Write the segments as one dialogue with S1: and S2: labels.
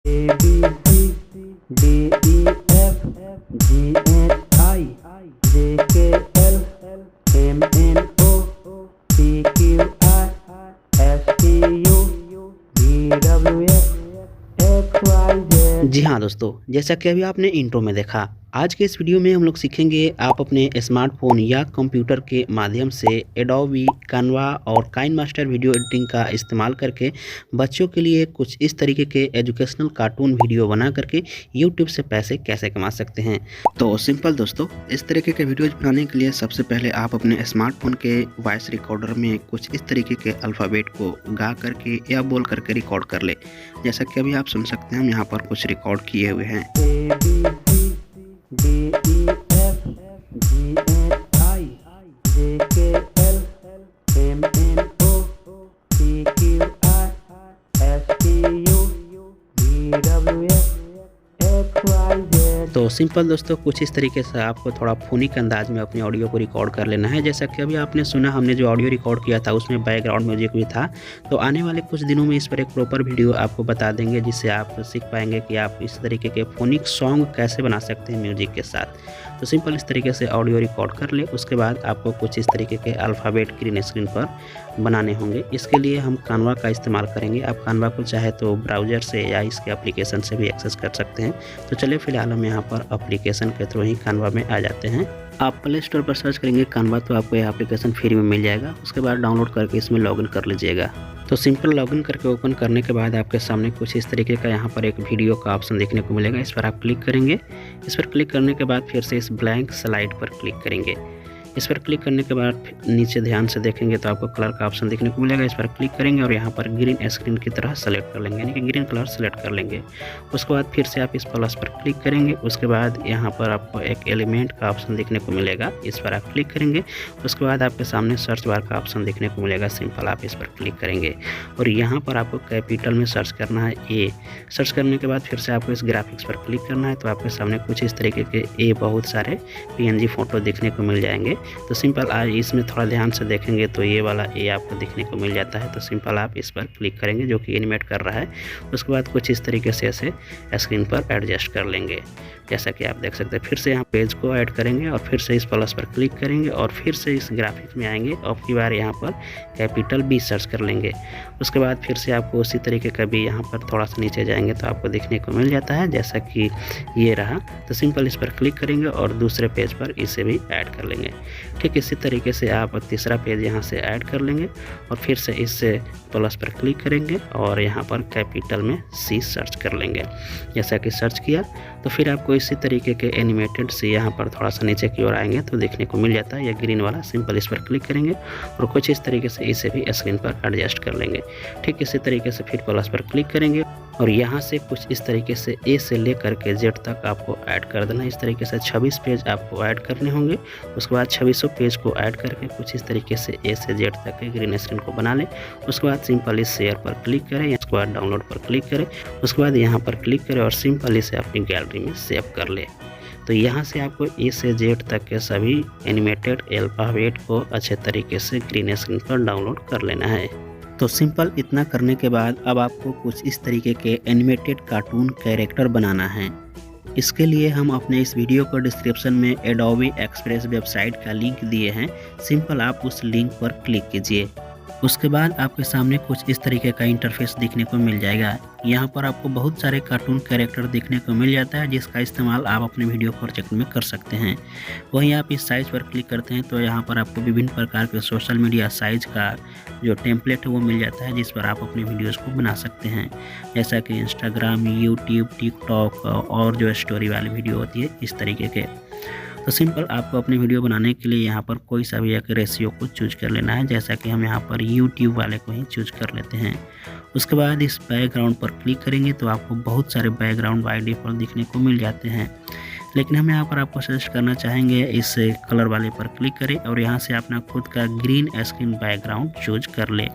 S1: जी हाँ दोस्तों, जैसा कि अभी आपने इंट्रो में देखा, आज के इस वीडियो में हम लोग सीखेंगे आप अपने स्मार्टफोन या कंप्यूटर के माध्यम से एडोबी, कैनवा और काइनमास्टर वीडियो एडिटिंग का इस्तेमाल करके बच्चों के लिए कुछ इस तरीके के एजुकेशनल कार्टून वीडियो बना करके यूट्यूब से पैसे कैसे कमा सकते हैं। तो सिंपल दोस्तों, इस तरीके के वीडियोज बनाने के लिए सबसे पहले आप अपने स्मार्टफोन के वॉइस रिकॉर्डर में कुछ इस तरीके के अल्फ़ाबेट को गा करके या बोल करके रिकॉर्ड कर ले। जैसा कि अभी आप सुन सकते हैं, हम यहाँ पर कुछ रिकॉर्ड किए हुए हैं। तो सिंपल दोस्तों, कुछ इस तरीके से आपको थोड़ा फोनिक अंदाज में अपने ऑडियो को रिकॉर्ड कर लेना है। जैसा कि अभी आपने सुना, हमने जो ऑडियो रिकॉर्ड किया था उसमें बैकग्राउंड म्यूजिक भी था। तो आने वाले कुछ दिनों में इस पर एक प्रॉपर वीडियो आपको बता देंगे, जिससे आप सीख पाएंगे कि आप इस तरीके के फोनिक सॉन्ग कैसे बना सकते हैं म्यूजिक के साथ। तो सिंपल इस तरीके से ऑडियो रिकॉर्ड कर ले। उसके बाद आपको कुछ इस तरीके के अल्फ़ाबेट ग्रीन स्क्रीन पर बनाने होंगे। इसके लिए हम कैनवा का इस्तेमाल करेंगे। आप कैनवा को चाहे तो ब्राउज़र से या इसके एप्लीकेशन से भी एक्सेस कर सकते हैं। तो चलिए फिलहाल हम यहाँ पर एप्लीकेशन के थ्रू ही कैनवा में आ जाते हैं। आप प्ले स्टोर पर सर्च करेंगे कैनवा, तो आपको यह एप्लीकेशन फ्री में मिल जाएगा। उसके बाद डाउनलोड करके इसमें लॉगिन कर लीजिएगा। तो सिंपल लॉगिन करके ओपन करने के बाद आपके सामने कुछ इस तरीके का यहाँ पर एक वीडियो का ऑप्शन देखने को मिलेगा। इस पर आप क्लिक करेंगे। इस पर क्लिक करने के बाद फिर से इस ब्लैंक स्लाइड पर क्लिक करेंगे। इस पर क्लिक करने के बाद नीचे ध्यान से देखेंगे तो आपको कलर का ऑप्शन देखने को मिलेगा। इस पर क्लिक करेंगे और यहाँ पर ग्रीन स्क्रीन की तरह सेलेक्ट कर लेंगे, यानी कि ग्रीन कलर सेलेक्ट कर लेंगे। उसके बाद फिर से आप इस प्लस पर क्लिक करेंगे। उसके बाद यहाँ पर आपको एक एलिमेंट का ऑप्शन देखने को मिलेगा। इस पर आप क्लिक करेंगे। उसके बाद आपके सामने सर्च बार का ऑप्शन देखने को मिलेगा। सिंपल आप इस पर क्लिक करेंगे और यहाँ पर आपको कैपिटल में सर्च करना है ए। सर्च करने के बाद फिर से आपको इस ग्राफिक्स पर क्लिक करना है। तो आपके सामने कुछ इस तरीके के ए बहुत सारे PNG फोटो देखने को मिल जाएंगे। तो सिंपल आज इसमें थोड़ा ध्यान से देखेंगे तो ये वाला ए आपको देखने को मिल जाता है। तो सिंपल आप इस पर क्लिक करेंगे, जो कि एनिमेट कर रहा है। उसके बाद कुछ इस तरीके से ऐसे स्क्रीन पर एडजस्ट कर लेंगे, जैसा कि आप देख सकते हैं। फिर से यहाँ पेज को ऐड करेंगे और फिर से इस प्लस पर क्लिक करेंगे और फिर से इस ग्राफिक्स में आएंगे। अब की बार यहाँ पर कैपिटल B सर्च कर लेंगे। उसके बाद फिर से आपको उसी तरीके का भी यहाँ पर थोड़ा सा नीचे जाएंगे तो आपको देखने को मिल जाता है, जैसा कि ये रहा। तो सिंपल इस पर क्लिक करेंगे और दूसरे पेज पर इसे भी ऐड कर लेंगे। ठीक इसी तरीके से आप तीसरा पेज यहाँ से ऐड कर लेंगे और फिर से इससे प्लस पर क्लिक करेंगे और यहाँ पर कैपिटल में C सर्च कर लेंगे। जैसा कि सर्च किया तो फिर आपको इसी तरीके के एनिमेटेड से यहाँ पर थोड़ा सा नीचे की ओर आएंगे तो देखने को मिल जाता है ये ग्रीन वाला। सिंपल इस पर क्लिक करेंगे और कुछ इस तरीके से इसे भी स्क्रीन पर एडजस्ट कर लेंगे। ठीक इसी तरीके से फिर प्लस पर क्लिक करेंगे और यहाँ से कुछ इस तरीके से ए से लेकर के जेड तक आपको ऐड कर देना। इस तरीके से 26 पेज आपको ऐड करने होंगे। उसके बाद 2600 पेज को ऐड करके कुछ इस तरीके से ए से जेड तक के ग्रीन स्क्रीन को बना लें। उसके बाद सिंपल इस शेयर पर क्लिक करें, उसके बाद डाउनलोड पर क्लिक करें। उसके बाद यहाँ पर क्लिक करें और सिंपल इसे अपनी गैलरी में सेव कर ले। तो यहाँ से आपको ए से जेड तक के सभी एनिमेटेड अल्फ़ाबेट को अच्छे तरीके से ग्रीन स्क्रीन पर डाउनलोड कर लेना है। तो सिंपल इतना करने के बाद अब आपको कुछ इस तरीके के एनिमेटेड कार्टून कैरेक्टर बनाना है। इसके लिए हम अपने इस वीडियो को डिस्क्रिप्शन में एडोबी एक्सप्रेस वेबसाइट का लिंक दिए हैं। सिंपल आप उस लिंक पर क्लिक कीजिए। उसके बाद आपके सामने कुछ इस तरीके का इंटरफेस दिखने को मिल जाएगा। यहाँ पर आपको बहुत सारे कार्टून कैरेक्टर देखने को मिल जाता है, जिसका इस्तेमाल आप अपने वीडियो प्रोजेक्ट में कर सकते हैं। वहीं आप इस साइज पर क्लिक करते हैं तो यहाँ पर आपको विभिन्न प्रकार के सोशल मीडिया साइज का जो टेम्पलेट है वो मिल जाता है, जिस पर आप अपने वीडियोज़ को बना सकते हैं, जैसा कि इंस्टाग्राम, यूट्यूब, टिकटॉक और जो स्टोरी वाली वीडियो होती है इस तरीके के। तो सिंपल आपको अपनी वीडियो बनाने के लिए यहाँ पर कोई सा भी एक रेशियो को चूज कर लेना है, जैसा कि हम यहाँ पर यूट्यूब वाले को ही चूज कर लेते हैं। उसके बाद इस बैकग्राउंड पर क्लिक करेंगे तो आपको बहुत सारे बैकग्राउंड बाय डिफ़ॉल्ट दिखने को मिल जाते हैं, लेकिन हम यहाँ पर आपको सजेस्ट करना चाहेंगे इस कलर वाले पर क्लिक करें और यहाँ से अपना खुद का ग्रीन स्क्रीन बैकग्राउंड चूज कर ले।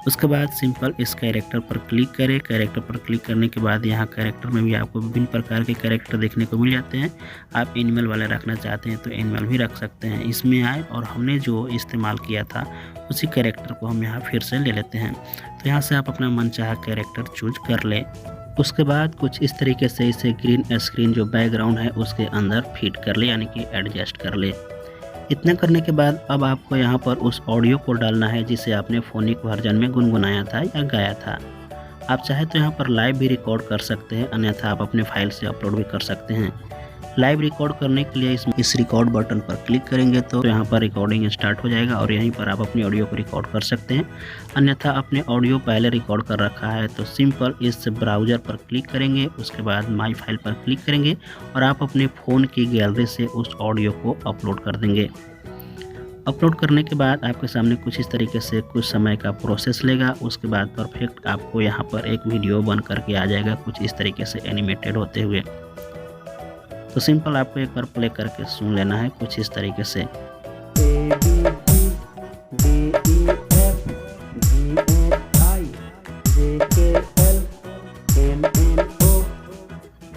S1: उसके बाद सिंपल इस कैरेक्टर पर क्लिक करें। कैरेक्टर पर क्लिक करने के बाद यहाँ कैरेक्टर में भी आपको विभिन्न प्रकार के कैरेक्टर देखने को मिल जाते हैं। आप एनिमल वाले रखना चाहते हैं तो एनिमल भी रख सकते हैं। इसमें आए और हमने जो इस्तेमाल किया था उसी कैरेक्टर को हम यहाँ फिर से ले लेते हैं। तो यहाँ से आप अपना मनचाहा कैरेक्टर चूज कर लें। उसके बाद कुछ इस तरीके से इसे ग्रीन स्क्रीन जो बैकग्राउंड है उसके अंदर फिट कर ले, यानी कि एडजस्ट कर ले। इतना करने के बाद अब आपको यहाँ पर उस ऑडियो को डालना है जिसे आपने फोनिक वर्जन में गुनगुनाया था या गाया था। आप चाहे तो यहाँ पर लाइव भी रिकॉर्ड कर सकते हैं, अन्यथा आप अपने फाइल से अपलोड भी कर सकते हैं। लाइव रिकॉर्ड करने के लिए इस रिकॉर्ड बटन पर क्लिक करेंगे तो यहाँ पर रिकॉर्डिंग स्टार्ट हो जाएगा और यहीं पर आप अपनी ऑडियो को रिकॉर्ड कर सकते हैं। अन्यथा अपने ऑडियो पहले रिकॉर्ड कर रखा है तो सिंपल इस ब्राउज़र पर क्लिक करेंगे, उसके बाद माई फाइल पर क्लिक करेंगे और आप अपने फ़ोन की गैलरी से उस ऑडियो को अपलोड कर देंगे। अपलोड करने के बाद आपके सामने कुछ इस तरीके से कुछ समय का प्रोसेस लेगा। उसके बाद परफेक्ट आपको यहाँ पर एक वीडियो बन करके आ जाएगा, कुछ इस तरीके से एनिमेटेड होते हुए। तो सिंपल आपको एक बार प्ले करके सुन लेना है कुछ इस तरीके से।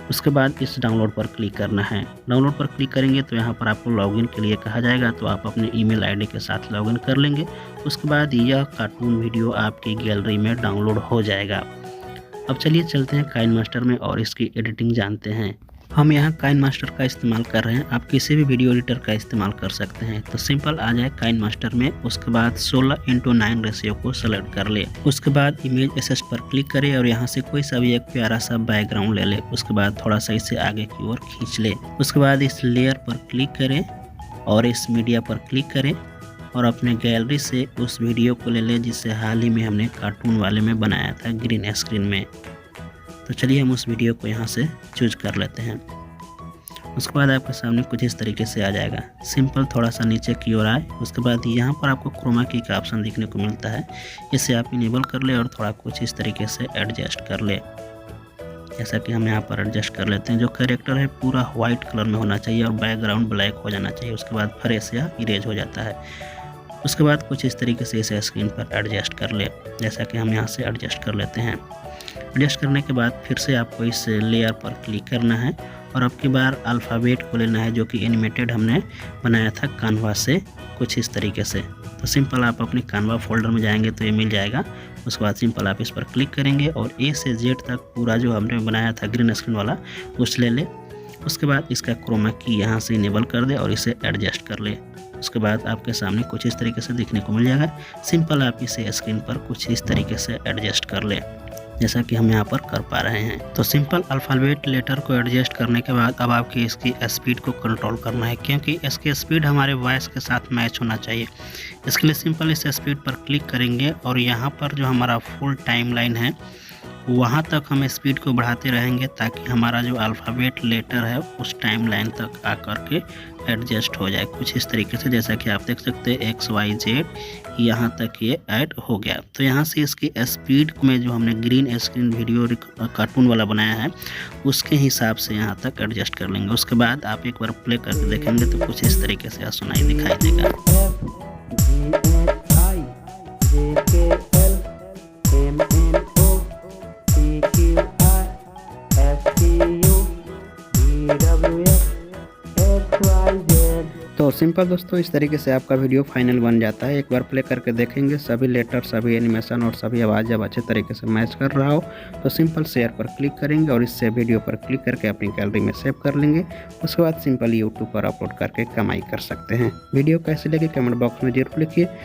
S1: उसके बाद इस डाउनलोड पर क्लिक करना है। डाउनलोड पर क्लिक करेंगे तो यहाँ पर आपको लॉगिन के लिए कहा जाएगा, तो आप अपने ईमेल आईडी के साथ लॉगिन कर लेंगे। उसके बाद यह कार्टून वीडियो आपकी गैलरी में डाउनलोड हो जाएगा। अब चलिए चलते हैं काइनमास्टर में और इसकी एडिटिंग जानते हैं। हम यहाँ काइनमास्टर का इस्तेमाल कर रहे हैं, आप किसी भी वीडियो एडिटर का इस्तेमाल कर सकते हैं। तो सिंपल आ जाए काइनमास्टर में, उसके बाद 16:9 रेशियो को सेलेक्ट कर ले। उसके बाद इमेज एसेट पर क्लिक करें और यहाँ से कोई सा भी एक प्यारा सा बैकग्राउंड ले ले। उसके बाद थोड़ा सा इसे आगे की ओर खींच ले। उसके बाद इस लेयर पर क्लिक करें और इस मीडिया पर क्लिक करें और अपने गैलरी से उस वीडियो को ले लें जिसे हाल ही में हमने कार्टून वाले में बनाया था ग्रीन स्क्रीन में। तो चलिए हम उस वीडियो को यहाँ से चूज कर लेते हैं। उसके बाद आपके सामने कुछ इस तरीके से आ जाएगा। सिंपल थोड़ा सा नीचे की ओर आए, उसके बाद यहाँ पर आपको क्रोमा की का ऑप्शन दिखने को मिलता है, इसे आप इनेबल कर ले और थोड़ा कुछ इस तरीके से एडजस्ट कर ले। जैसा कि हम यहाँ पर एडजस्ट कर लेते हैं। जो कैरेक्टर है पूरा वाइट कलर में होना चाहिए और बैकग्राउंड ब्लैक हो जाना चाहिए। उसके बाद फ्रेश या इरेज हो जाता है। उसके बाद कुछ इस तरीके से इसे स्क्रीन पर एडजस्ट कर ले, जैसा कि हम यहाँ से एडजस्ट कर लेते हैं। एडजस्ट करने के बाद फिर से आपको इस लेयर पर क्लिक करना है और अब की बार अल्फ़ाबेट को लेना है जो कि एनिमेटेड हमने बनाया था कानवा से कुछ इस तरीके से। तो सिंपल आप अपने कानवा फोल्डर में जाएंगे तो ये मिल जाएगा। उसके बाद सिंपल आप इस पर क्लिक करेंगे और ए से जेड तक पूरा जो हमने बनाया था ग्रीन स्क्रीन वाला उस ले ले। उसके बाद इसका क्रोमा की यहाँ से इनेबल कर दे और इसे एडजस्ट कर ले। उसके बाद आपके सामने कुछ इस तरीके से दिखने को मिल जाएगा। सिंपल आप इसे स्क्रीन पर कुछ इस तरीके से एडजस्ट कर ले, जैसा कि हम यहाँ पर कर पा रहे हैं। तो सिंपल अल्फ़ाबेट लेटर को एडजस्ट करने के बाद अब आपकी इसकी स्पीड को कंट्रोल करना है, क्योंकि इसकी स्पीड हमारे वॉइस के साथ मैच होना चाहिए। इसके लिए सिंपल इस स्पीड पर क्लिक करेंगे और यहाँ पर जो हमारा फुल टाइमलाइन है वहाँ तक हम स्पीड को बढ़ाते रहेंगे ताकि हमारा जो अल्फ़ाबेट लेटर है उस टाइमलाइन तक आकर के एडजस्ट हो जाए कुछ इस तरीके से। जैसा कि आप देख सकते हैं XYZ यहाँ तक ये ऐड हो गया। तो यहाँ से इसकी स्पीड में जो हमने ग्रीन स्क्रीन वीडियो कार्टून वाला बनाया है उसके हिसाब से यहाँ तक एडजस्ट कर लेंगे। उसके बाद आप एक बार प्ले करके देखेंगे तो कुछ इस तरीके से सुनाई दिखाई देगा। तो सिंपल दोस्तों इस तरीके से आपका वीडियो फाइनल बन जाता है। एक बार प्ले करके देखेंगे सभी लेटर, सभी एनिमेशन और सभी आवाज़ जब अच्छे तरीके से मैच कर रहा हो तो सिंपल शेयर पर क्लिक करेंगे और इससे वीडियो पर क्लिक करके अपनी गैलरी में सेव कर लेंगे। उसके बाद सिंपल यूट्यूब पर अपलोड करके कमाई कर सकते हैं। वीडियो कैसे लगी कमेंट बॉक्स में जरूर लिखिए।